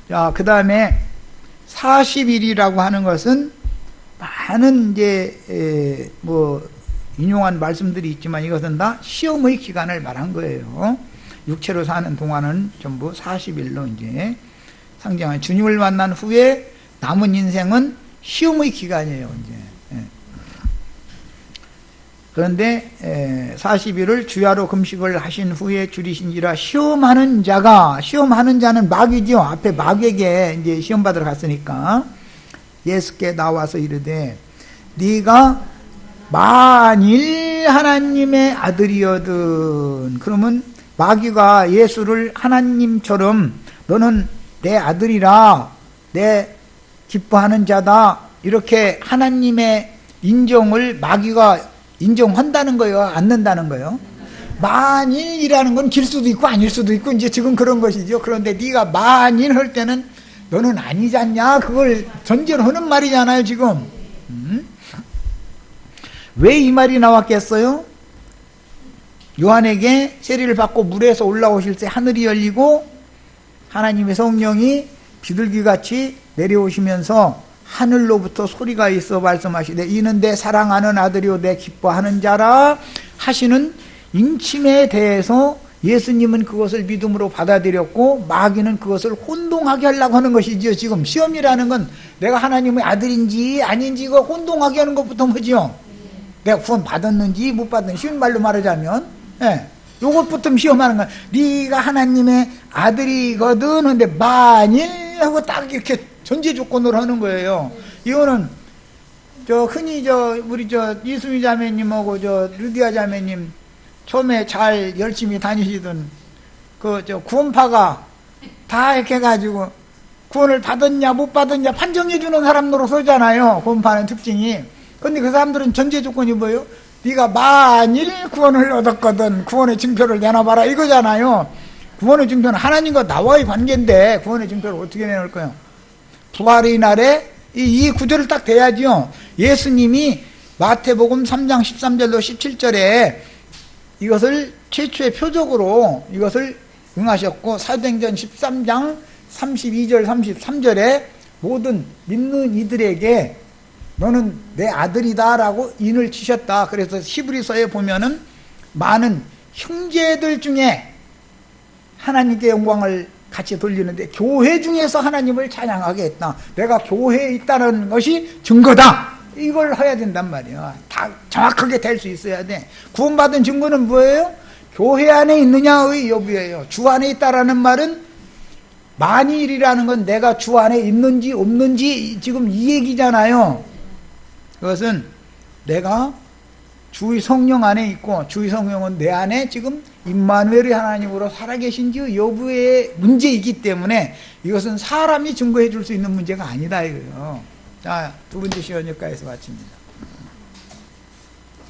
자, 그 다음에 40일이라고 하는 것은 많은 이제 뭐 인용한 말씀들이 있지만 이것은 다 시험의 기간을 말한 거예요. 육체로 사는 동안은 전부 40일로 이제 상징한 주님을 만난 후에 남은 인생은 시험의 기간이에요. 이제. 그런데 40일을 주야로 금식을 하신 후에 줄이신지라 시험하는 자는 마귀죠. 앞에 마귀에게 이제 시험 받으러 갔으니까 예수께 나와서 이르되 네가 만일 하나님의 아들이거든. 그러면 마귀가 예수를 하나님처럼 너는 내 아들이라 내 기뻐하는 자다 이렇게 하나님의 인정을 마귀가 인정한다는 거예요? 않는다는 거예요? 만일이라는 건 길 수도 있고 아닐 수도 있고 이제 지금 그런 것이죠. 그런데 네가 만일 할 때는 너는 아니지 않냐? 그걸 전제로 하는 말이잖아요 지금. 왜 이 말이 나왔겠어요? 요한에게 세리를 받고 물에서 올라오실 때 하늘이 열리고 하나님의 성령이 비둘기같이 내려오시면서 하늘로부터 소리가 있어 말씀하시되 이는 내 사랑하는 아들이요 내 기뻐하는 자라 하시는 인침에 대해서 예수님은 그것을 믿음으로 받아들였고 마귀는 그것을 혼동하게 하려고 하는 것이지요. 지금 시험이라는 건 내가 하나님의 아들인지 아닌지 이거 혼동하게 하는 것부터 뭐지요? 내가 구원 받았는지 못 받았는지 쉬운 말로 말하자면 요것부터 시험하는 거야. 네가 하나님의 아들이거든 근데 만일 하고 딱 이렇게 전제 조건으로 하는 거예요. 이거는 흔히 우리 이수미 자매님하고 루디아 자매님 처음에 잘 열심히 다니시던 구원파가 다 이렇게 해가지고 구원을 받았냐 못 받았냐 판정해주는 사람 노릇하잖아요. 구원파는 특징이. 근데 그 사람들은 전제 조건이 뭐예요? 네가 만일 구원을 얻었거든 구원의 증표를 내놔봐라 이거잖아요. 구원의 증표는 하나님과 나와의 관계인데 구원의 증표를 어떻게 내놓을 거예요? 부활의 날에 이 구절을 딱 대야지요. 예수님이 마태복음 3장 13절로 17절에 이것을 최초의 표적으로 이것을 응하셨고 사도행전 13장 32절 33절에 모든 믿는 이들에게 너는 내 아들이다 라고 인을 치셨다. 그래서 히브리서에 보면은 많은 형제들 중에 하나님께 영광을 같이 돌리는데 교회 중에서 하나님을 찬양하게 했다. 내가 교회에 있다는 것이 증거다. 이걸 해야 된단 말이야. 다 정확하게 될 수 있어야 돼. 구원받은 증거는 뭐예요? 교회 안에 있느냐의 여부예요. 주 안에 있다라는 말은 만일이라는 건 내가 주 안에 있는지 없는지 지금 이 얘기잖아요. 그것은 내가 주의 성령 안에 있고 주의 성령은 내 안에 지금 임마누엘의 하나님으로 살아계신지 여부의 문제이기 때문에 이것은 사람이 증거해 줄 수 있는 문제가 아니다 이거예요. 자, 두 번째 시간 여기까지서 마칩니다.